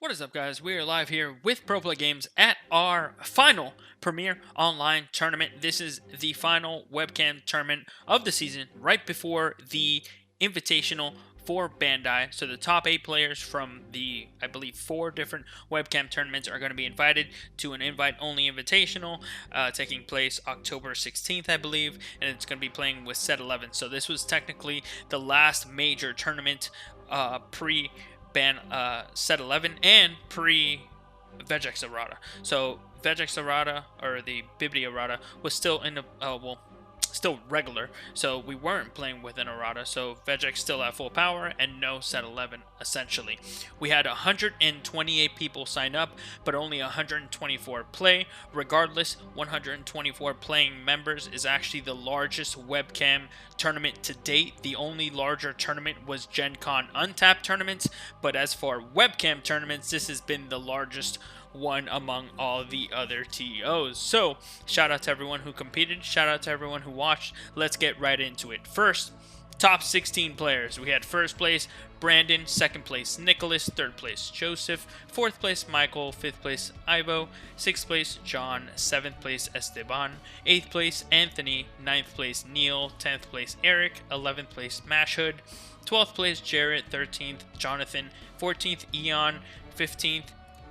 What is up, guys? We are live here with Pro Play Games at our final Premier Online tournament. This is the final webcam tournament of the season, right before the Invitational for Bandai. So the top 8 players from the, I believe, 4 different webcam tournaments are going to be invited to an invite-only invitational taking place October 16th, I believe, and it's going to be playing with Set 11. So this was technically the last major tournament pre Set 11 and pre Vegex Errata. So Vegex Errata, or the Bibbidi Errata, was still in the still regular, so we weren't playing with an errata, so Vegex still at full power and no Set 11 essentially. We had 128 people sign up, but only 124 play. Regardless, 124 playing members is actually the largest webcam tournament to date. The only larger tournament was Gen Con Untapped tournaments, but as for webcam tournaments, this has been the largest one among all the other TOs. So shout out to everyone who competed, shout out to everyone who watched. Let's get right into it. First, top 16 players. We had first place Brandon, second place Nicholas, third place Joseph, fourth place Michael, fifth place Ivo, sixth place John, seventh place Esteban, eighth place Anthony, ninth place Neil, 10th place Eric, 11th place Mashhood, 12th place Jarrett, 13th Jonathan, 14th Eon, 15th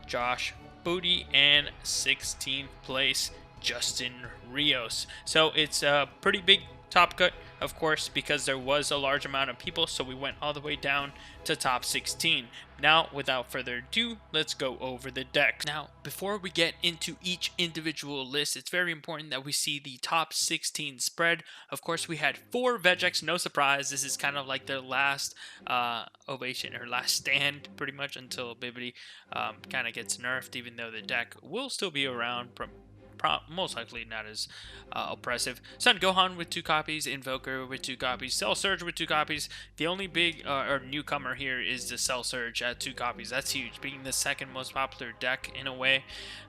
Josh Booty, and 16th place Justin Rios. So it's a pretty big top cut, of course, because there was a large amount of people, so we went all the way down to top 16. Now, without further ado, let's go over the decks. Now, before we get into each individual list, it's very important that we see the top 16 spread. Of course, we had 4 Vegex, no surprise. This is kind of like their last ovation, or last stand, pretty much, until Bibbidi kind of gets nerfed, even though the deck will still be around, most likely not as oppressive. Sun Gohan with 2 copies, Invoker with 2 copies, Cell Surge with 2 copies. The only big or newcomer here is the Cell Surge at 2 copies. That's huge. Being the second most popular deck in a way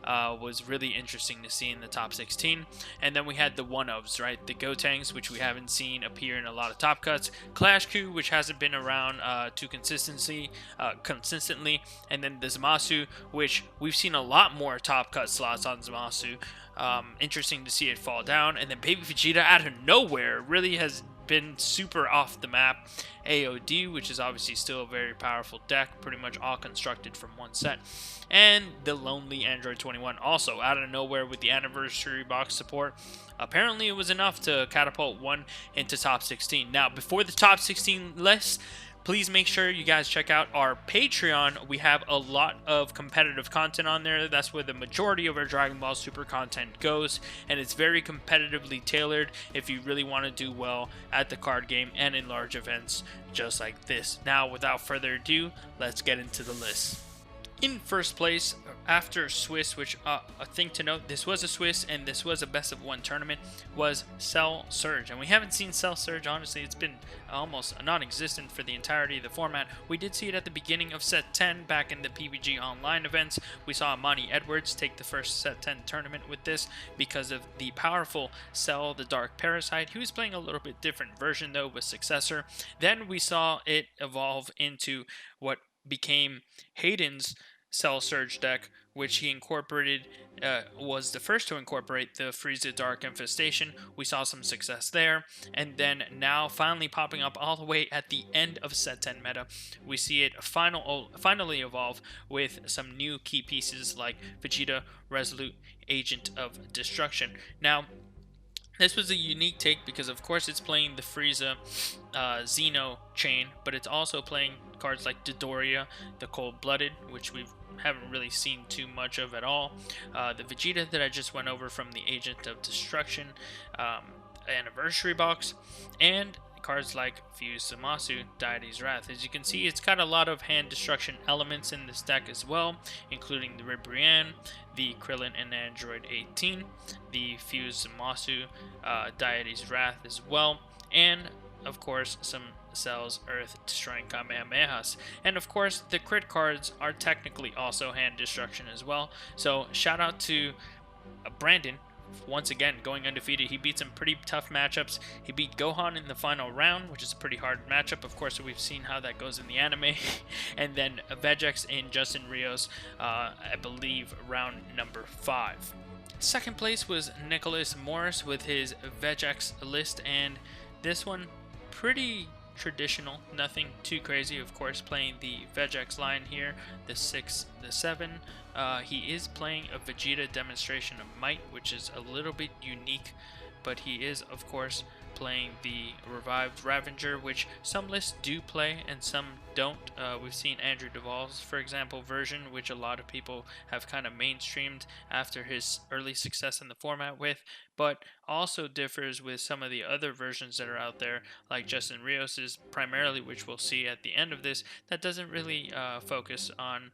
was really interesting to see in the top 16. And then we had the one-ofs, right? The Gotenks, which we haven't seen appear in a lot of top cuts. Clash Q, which hasn't been around too consistently. And then the Zamasu, which we've seen a lot more top cut slots on Zamasu. Interesting to see it fall down. And then Baby Vegeta out of nowhere really has been super off the map. AOD, which is obviously still a very powerful deck, pretty much all constructed from one set. And the Lonely Android 21 also out of nowhere with the anniversary box support. Apparently it was enough to catapult one into top 16. Now, before the top 16 list, please make sure you guys check out our Patreon. We have a lot of competitive content on there. That's where the majority of our Dragon Ball Super content goes, and it's very competitively tailored if you really want to do well at the card game and in large events just like this. Now, without further ado, let's get into the list. In first place, after Swiss, which a thing to note, this was a Swiss and this was a best of 1 tournament, was Cell Surge. And we haven't seen Cell Surge, honestly. It's been almost non-existent for the entirety of the format. We did see it at the beginning of Set 10 back in the PBG Online events. We saw Amani Edwards take the first Set 10 tournament with this because of the powerful Cell, the Dark Parasite. He was playing a little bit different version, though, with Successor. Then we saw it evolve into what became Hayden's Cell Surge deck, which he incorporated, was the first to incorporate the Frieza Dark Infestation. We saw some success there, and then now finally popping up all the way at the end of Set 10 meta, we see it finally evolve with some new key pieces like Vegeta, Resolute, Agent of Destruction. Now, this was a unique take because, of course, it's playing the Frieza Xeno chain, but it's also playing cards like Dodoria, the Cold-Blooded, which we haven't really seen too much of at all. The Vegeta that I just went over from the Agent of Destruction anniversary box, and cards like Fuse Zamasu, Deity's Wrath. As you can see, it's got a lot of hand destruction elements in this deck as well, including the Ribrianne, the Krillin and Android 18, the Fuse Zamasu, Deity's Wrath as well, and of course some Cell's Earth Destroying Kamehamehas. And of course the crit cards are technically also hand destruction as well. So shout out to Brandon once again going undefeated. He beat some pretty tough matchups. He beat Gohan in the final round, which is a pretty hard matchup. Of course, we've seen how that goes in the anime. And then Vegex and Justin Rios, I believe, round number 5. Second place was Nicholas Morris with his Vegex list, and this one pretty traditional, nothing too crazy. Of course, playing the Vegex line here, the 6, the 7. He is playing a Vegeta demonstration of might, which is a little bit unique, but he is, of course, playing the revived Ravager, which some lists do play and some don't. We've seen Andrew Duvall's, for example, version, which a lot of people have kind of mainstreamed after his early success in the format with, but also differs with some of the other versions that are out there, like Justin Rios's primarily, which we'll see at the end of this, that doesn't really focus on,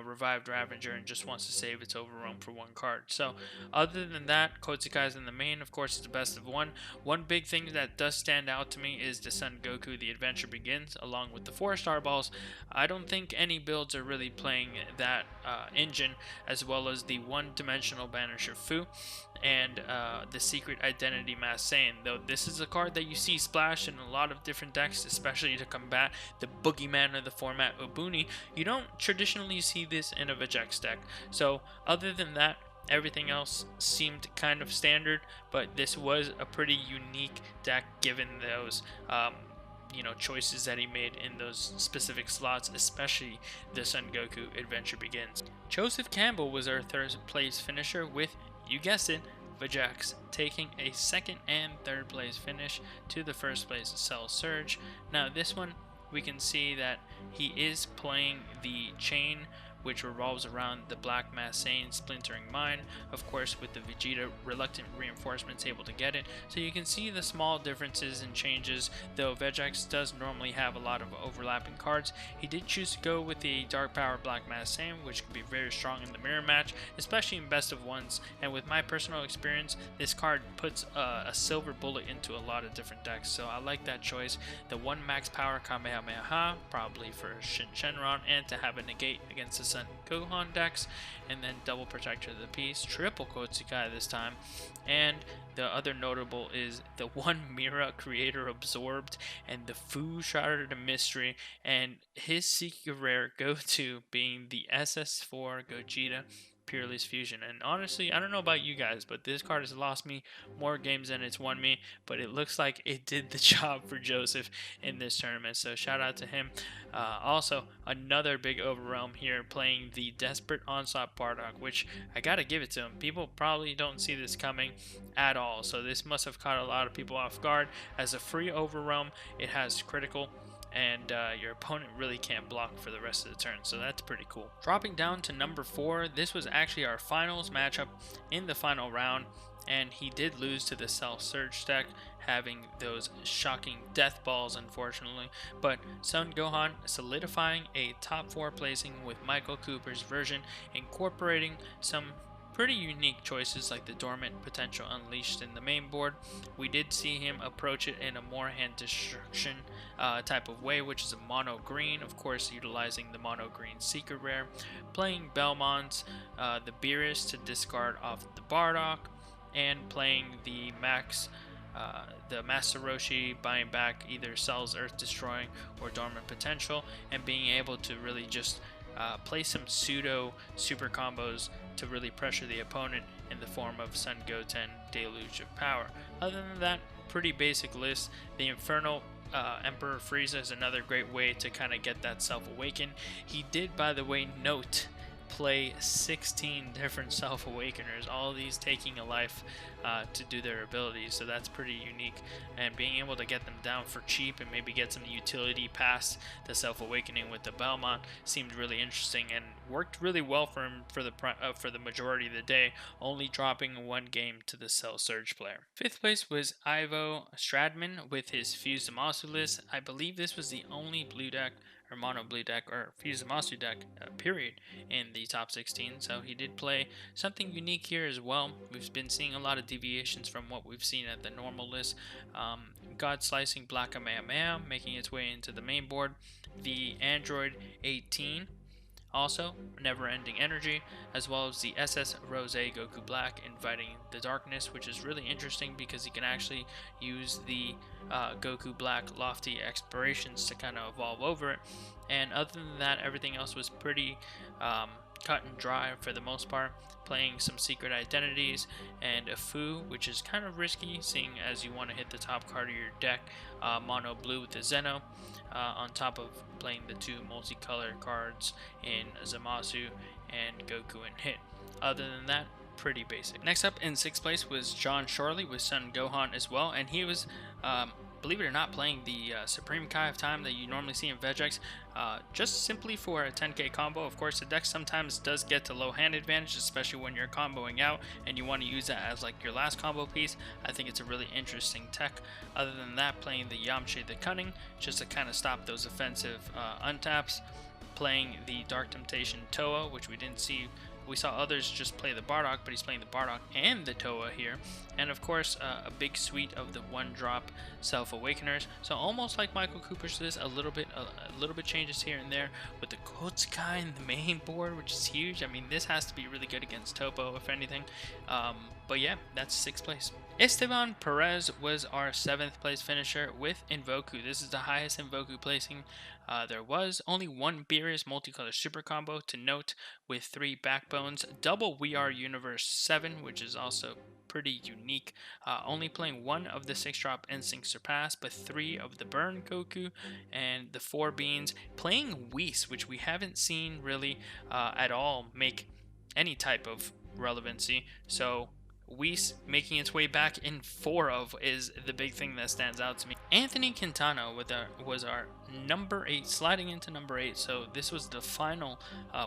revived Ravager and just wants to save its overroam for one card. So other than that, Kotsukai's in the main, of course, it's the best of one. One big thing that does stand out to me is the Son Goku The Adventure Begins, along with the 4-star balls. I don't think any builds are really playing that engine, as well as the one-dimensional Banisher Fu and the Secret Identity Masked Saiyan, though this is a card that you see splashed in a lot of different decks, especially to combat the boogeyman of the format, Ubuni. You don't traditionally see this in a Vegex deck. So other than that, everything else seemed kind of standard, but this was a pretty unique deck given those choices that he made in those specific slots, especially the Son Goku Adventure Begins. Joseph Campbell was our third place finisher with, you guessed it, Vegex, taking a second and third place finish to the first place Cell Surge. Now this one, we can see that he is playing the chain, which revolves around the Black Masked Saiyan Splintering Mind, of course with the Vegeta reluctant reinforcements able to get it. So you can see the small differences and changes, though Vegex does normally have a lot of overlapping cards. He did choose to go with the Dark Power Black Masked Saiyan, which can be very strong in the mirror match, especially in best of ones, and with my personal experience, this card puts a silver bullet into a lot of different decks, so I like that choice. The 1 max power Kamehameha, probably for Shenron, and to have a negate against the Son Gohan decks, and then double Protector of the Peace, triple Kotsukai this time. And the other notable is the 1 Mira Creator Absorbed and the Fu Shrouded of Mystery, and his secret rare go-to being the SS4 Gogeta Peerless Fusion. And honestly, I don't know about you guys, but this card has lost me more games than it's won me, but it looks like it did the job for Joseph in this tournament, so shout out to him. Also, another big overwhelm here, playing the Desperate Onslaught Bardock, which I gotta give it to him. People probably don't see this coming at all, so this must have caught a lot of people off guard. As a free overwhelm, it has critical, and your opponent really can't block for the rest of the turn, so that's pretty cool. Dropping down to number 4, this was actually our finals matchup in the final round, and he did lose to the Cell Surge deck, having those shocking death balls, unfortunately, but Son Gohan solidifying a top 4 placing with Michael Cooper's version, incorporating some pretty unique choices like the Dormant Potential Unleashed in the main board. We did see him approach it in a more hand destruction type of way, which is a mono green, of course utilizing the mono green secret rare, playing Belmonts, the Beerus to discard off the Bardock, and playing the the Master Roshi, buying back either Cell's Earth Destroying or Dormant Potential, and being able to really just play some pseudo super combos to really pressure the opponent in the form of Sun Goten Deluge of Power. Other than that, pretty basic list. The Infernal Emperor Frieza is another great way to kind of get that self-awaken. He did, by the way, note play 16 different self-awakeners, all these taking a life to do their abilities, so that's pretty unique, and being able to get them down for cheap and maybe get some utility past the self-awakening with the Belmont seemed really interesting and worked really well for him for the majority of the day, only dropping 1 game to the Cell Surge player. 5th place was Ivo Stradman with his Fuse Zamasu list. I believe this was the only blue deck or mono blue deck or Fuse Zamasu deck period in the top 16, so he did play something unique here as well. We've been seeing a lot of deviations from what we've seen at the normal list. God Slicing Black Kamehameha making its way into the main board, the Android 18 Also, Never Ending Energy, as well as the SS Rose Goku Black Inviting the Darkness, which is really interesting because you can actually use the Goku Black Lofty Explorations to kind of evolve over it. And other than that, everything else was pretty cut and dry for the most part. Playing some Secret Identities and a Fu, which is kind of risky, seeing as you want to hit the top card of your deck, Mono Blue with the Zeno, on top of playing the two multicolored cards in Zamasu and Goku and Hit. Other than that, pretty basic. Next up in 6th place was John Shorley with Son Gohan as well, and he was believe it or not, playing the Supreme Kai of Time that you normally see in Vegex, just simply for a 10k combo. Of course, the deck sometimes does get to low hand advantage, especially when you're comboing out and you want to use that as like your last combo piece. I think it's a really interesting tech. Other than that, playing the Yamcha the Cunning, just to kind of stop those offensive untaps. Playing the Dark Temptation Toa, which we didn't see. We saw others just play the Bardock, but he's playing the Bardock and the Toa here. And of course, a big suite of the one-drop Self-Awakeners. So almost like Michael Cooper's this, a little bit changes here and there with the Kotsukai in the main board, which is huge. I mean, this has to be really good against Topo, if anything. But yeah, that's 6th place. Esteban Perez was our 7th place finisher with Invoku. This is the highest Invoku placing there was. Only one Beerus multicolor super combo to note with 3 backbones. Double We Are Universe 7, which is also pretty unique. Only playing 1 of the 6-drop Instinct Surpass, but 3 of the Burn Goku and the 4 Beans. Playing Whis, which we haven't seen really at all make any type of relevancy. So Whis making its way back in 4 of is the big thing that stands out to me. Anthony Quintana was our number 8, sliding into number 8. So this was the final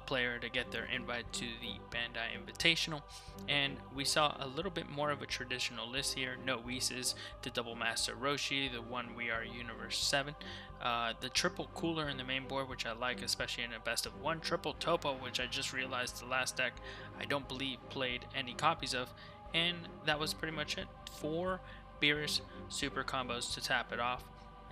player to get their invite to the Bandai Invitational. And we saw a little bit more of a traditional list here. No Whis, the Double Master Roshi, the One We Are Universe 7. The triple cooler in the main board, which I like, especially in a best of 1. Triple Topo, which I just realized the last deck I don't believe played any copies of. And that was pretty much it. 4 Beerus super combos to tap it off,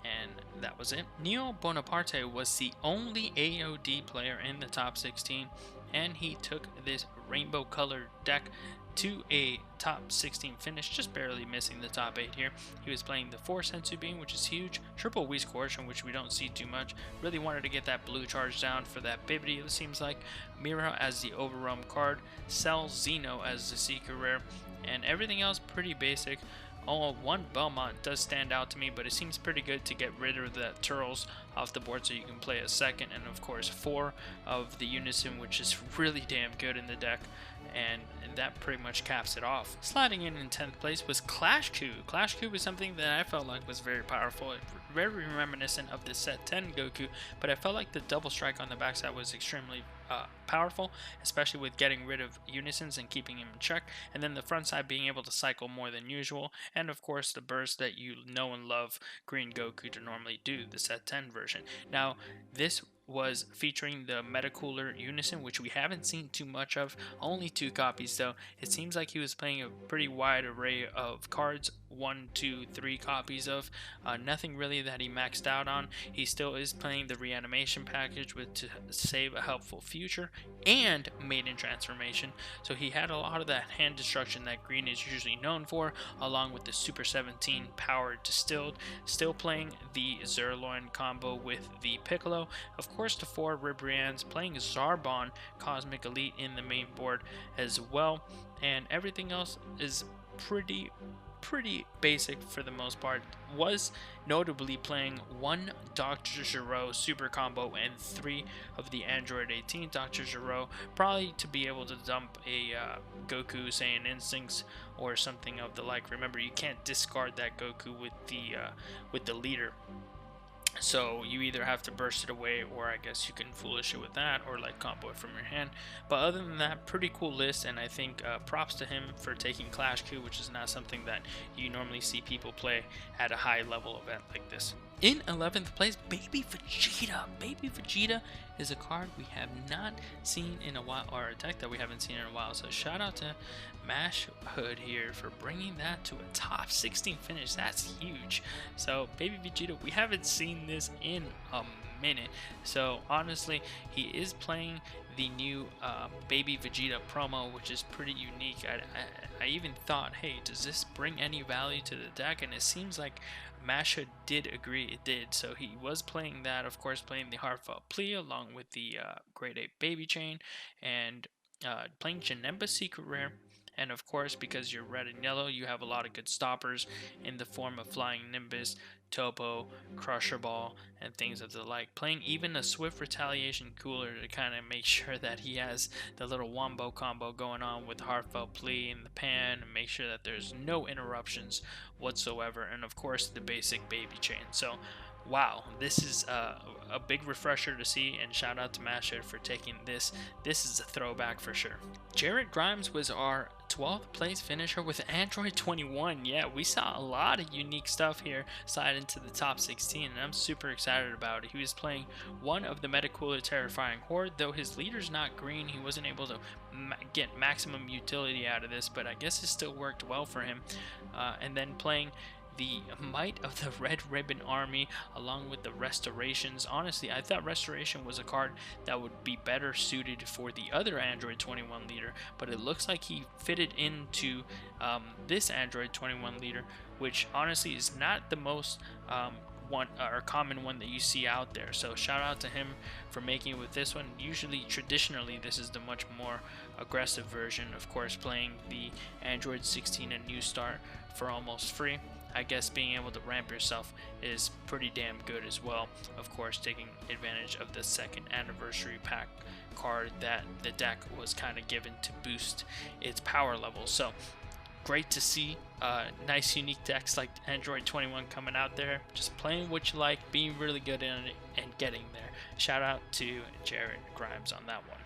and that was it. Neo Bonaparte was the only AOD player in the top 16, and he took this rainbow colored deck to a top 16 finish, just barely missing the top 8 here. He was playing the 4 Sensu Bean, which is huge, triple Whis Coercion, which we don't see too much. Really wanted to get that blue charge down for that Bibbidi, it seems like. Mira as the Overwhelm card, Cell Zeno as the Seeker Rare, and everything else pretty basic. Oh, 1 Belmont does stand out to me, but it seems pretty good to get rid of the Turtles off the board so you can play a second, and of course 4 of the Unison, which is really damn good in the deck, and that pretty much caps it off. Sliding in 10th place was Clash Cube. Clash Cube is something that I felt like was very powerful, very reminiscent of the set 10 Goku, but I felt like the double strike on the backside was extremely powerful, especially with getting rid of Unisons and keeping him in check, and then the front side being able to cycle more than usual, and of course the burst that you know and love Green Goku to normally do, the set 10 version. Now, this was featuring the Metacooler Unison, which we haven't seen too much of, only 2 copies though. It seems like he was playing a pretty wide array of cards, 1, 2, 3 copies of, nothing really that he maxed out on. He still is playing the reanimation package with to save a helpful future and Maiden Transformation, so he had a lot of that hand destruction that Green is usually known for, along with the Super 17 Power Distilled. Still playing the Zerloin combo with the Piccolo, of course the 4 Ribrians, playing Zarbon Cosmic Elite in the main board as well, and everything else is pretty basic for the most part. Was notably playing 1 Dr. Gero super combo and 3 of the Android 18 Dr. Gero, probably to be able to dump a Goku Saiyan Instincts or something of the like. Remember, you can't discard that Goku with the leader. So you either have to burst it away, or I guess you can foolish it with that, or like combo it from your hand. But other than that, pretty cool list, and I think props to him for taking Clash Q, which is not something that you normally see people play at a high level event like this. In 11th place, Baby Vegeta. Baby Vegeta is a card we have not seen in a while, or a deck that we haven't seen in a while. So shout out to Mash Hood here for bringing that to a top 16 finish. That's huge. So Baby Vegeta, we haven't seen this in a minute. So honestly, he is playing the new Baby Vegeta promo, which is pretty unique. I even thought, hey, does this bring any value to the deck? And it seems like Masha did agree it did. So he was playing that, of course, playing the Heartfelt Plea along with the Grade 8 Baby Chain, and playing Janemba Secret Rare. And of course, because you're red and yellow, you have a lot of good stoppers in the form of Flying Nimbus, Topo, Crusher Ball, and things of the like. Playing even a Swift Retaliation Cooler to kind of make sure that he has the little Wombo combo going on with Heartfelt Plea in the pan, and make sure that there's no interruptions whatsoever. And of course, the basic Baby Chain. So wow, this is a big refresher to see, and shout out to Masher for taking this. This is a throwback for sure. Jared Grimes was our 12th place finisher with Android 21. Yeah, we saw a lot of unique stuff here slide into the top 16, and I'm super excited about it. He was playing one of the Metacooler Terrifying Horde. Though his leader's not green, he wasn't able to get maximum utility out of this, but I guess it still worked well for him. And then playing the Might of the Red Ribbon Army along with the Restorations. Honestly, I thought Restoration was a card that would be better suited for the other Android 21 leader, but it looks like he fitted into this Android 21 leader, which honestly is not the most one or common one that you see out there. So shout out to him for making it with this one. Usually, traditionally, this is the much more aggressive version. Of course, playing the Android 16 and New Start for almost free. I guess being able to ramp yourself is pretty damn good as well. Of course, taking advantage of the second anniversary pack card that the deck was kind of given to boost its power level. So great to see nice unique decks like Android 21 coming out there, just playing what you like, being really good in it, and getting there. Shout out to Jared Grimes on that one.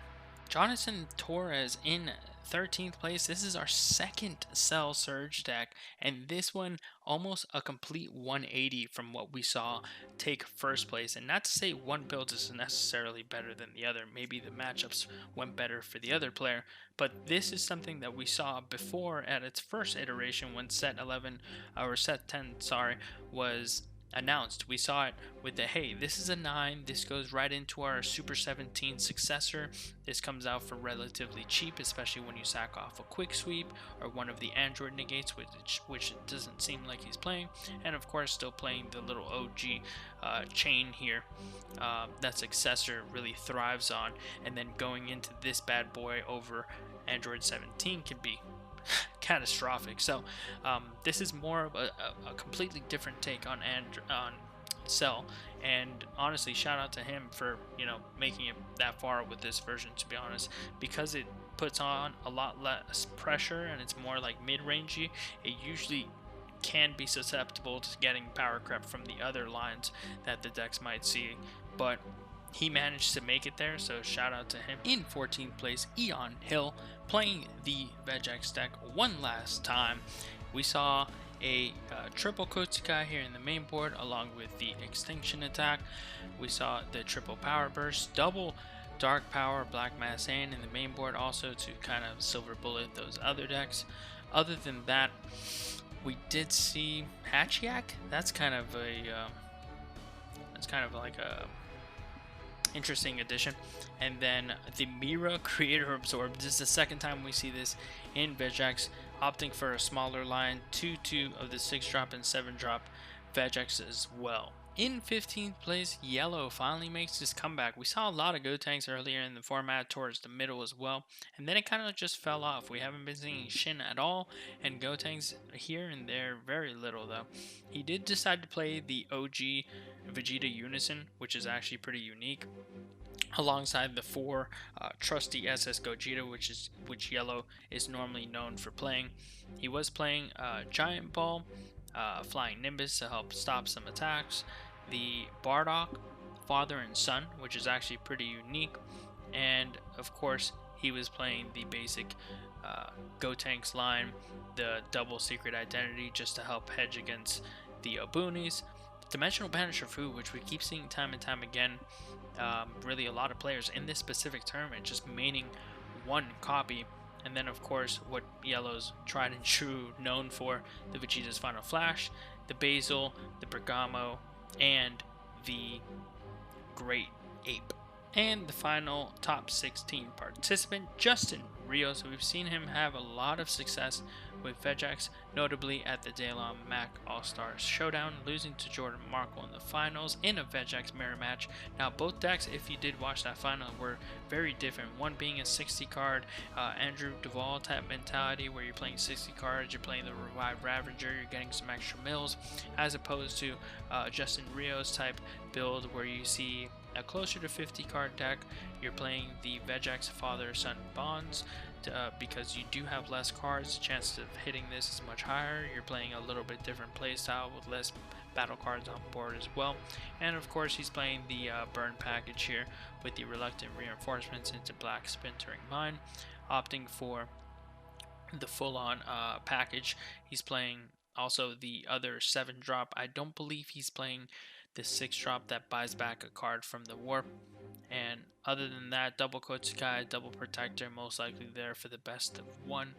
Jonathan Torres in 13th place. This is our second Cell Surge deck, and this one almost a complete 180 from what we saw take first place. And not to say one build is necessarily better than the other, maybe the matchups went better for the other player, but this is something that we saw before at its first iteration when set 11 or set 10 was announced. We saw it with the, hey, this is a 9, this goes right into our Super 17 successor. This comes out for relatively cheap, especially when you sack off a Quick Sweep or one of the Android negates, which it doesn't seem like he's playing. And of course, still playing the little OG chain here that successor really thrives on. And then going into this bad boy over Android 17 can be catastrophic. So this is more of a completely different take on Cell, and honestly, shout out to him for making it that far with this version, to be honest, because it puts on a lot less pressure and it's more like mid-rangey. It usually can be susceptible to getting power creep from the other lines that the decks might see, but he managed to make it there, so shout out to him. In 14th place, Eon Hill, playing the Vegex deck one last time. We saw a triple Kotsukai here in the main board along with the Extinction attack. We saw the triple Power Burst, double Dark Power, Black Mass Hand in the main board also to kind of silver bullet those other decks. Other than that, we did see Hatchiyak. That's kind of like a interesting addition. And then the Mira Creator Absorb. This is the second time we see this in Vegex, opting for a smaller line, 2/2 of the 6-drop and 7-drop Vegex as well. In 15th place, Yellow finally makes his comeback. We saw a lot of Gotenks earlier in the format towards the middle as well, and then it kind of just fell off. We haven't been seeing Shin at all, and Gotenks here and there, very little though. He did decide to play the OG Vegeta Unison, which is actually pretty unique, alongside the 4 trusty SS Gogeta, which Yellow is normally known for playing. He was playing Giant Ball, Flying Nimbus to help stop some attacks, the Bardock, Father and Son, which is actually pretty unique, and of course he was playing the basic Gotenks line, the double Secret Identity, just to help hedge against the Obunis. Dimensional Banisher Fu, which we keep seeing time and time again. Really, a lot of players in this specific tournament just maining one copy. And then, of course, what Yellow's tried and true known for, the Vegeta's Final Flash, the Basil, the Bergamo, and the Great Ape. And the final top 16 participant, Justin Rio. So we've seen him have a lot of success with Vegex, notably at the Daylon Mac All-Stars Showdown, losing to Jordan Markle in the finals in a Vegex mirror match. Now, both decks, if you did watch that final, were very different. One being a 60 card, Andrew Duvall type mentality, where you're playing 60 cards, you're playing the Revived Ravager, you're getting some extra mills, as opposed to Justin Rio's type build, where you see a closer to 50 card deck. You're playing the Vegex Father-Son Bonds because you do have less cards. The chance of hitting this is much higher. You're playing a little bit different playstyle with less battle cards on board as well. And of course, he's playing the burn package here with the Reluctant Reinforcements into Black Splintering Mine, opting for the full-on package. He's playing also the other 7-drop. I don't believe he's playing the 6-drop that buys back a card from the warp. And other than that, double Kotsukai, double Protector, most likely there for the best of one.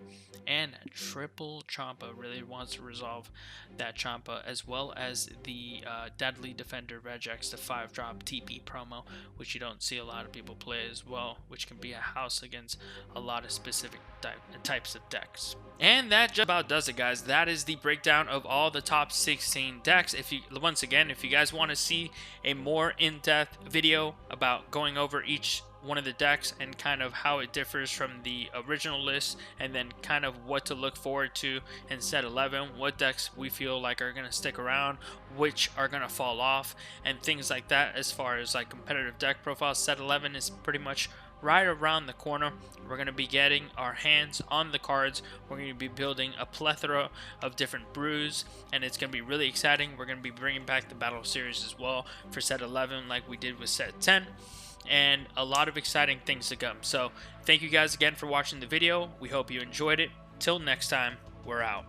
And triple Champa, really wants to resolve that Champa, as well as the Deadly Defender Regex, the 5-drop TP promo, which you don't see a lot of people play as well, which can be a house against a lot of specific types of decks. And that just about does it, guys. That is the breakdown of all the top 16 decks. Once again, if you guys want to see a more in-depth video about going over each one of the decks and kind of how it differs from the original list, and then kind of what to look forward to in set 11, what decks we feel like are going to stick around, which are going to fall off, and things like that, as far as like competitive deck profiles, set 11 is pretty much right around the corner. We're going to be getting our hands on the cards. We're going to be building a plethora of different brews, and it's going to be really exciting. We're going to be bringing back the battle series as well for set 11, like we did with set 10, and a lot of exciting things to come. So thank you guys again for watching the video. We hope you enjoyed it. Till next time, we're out.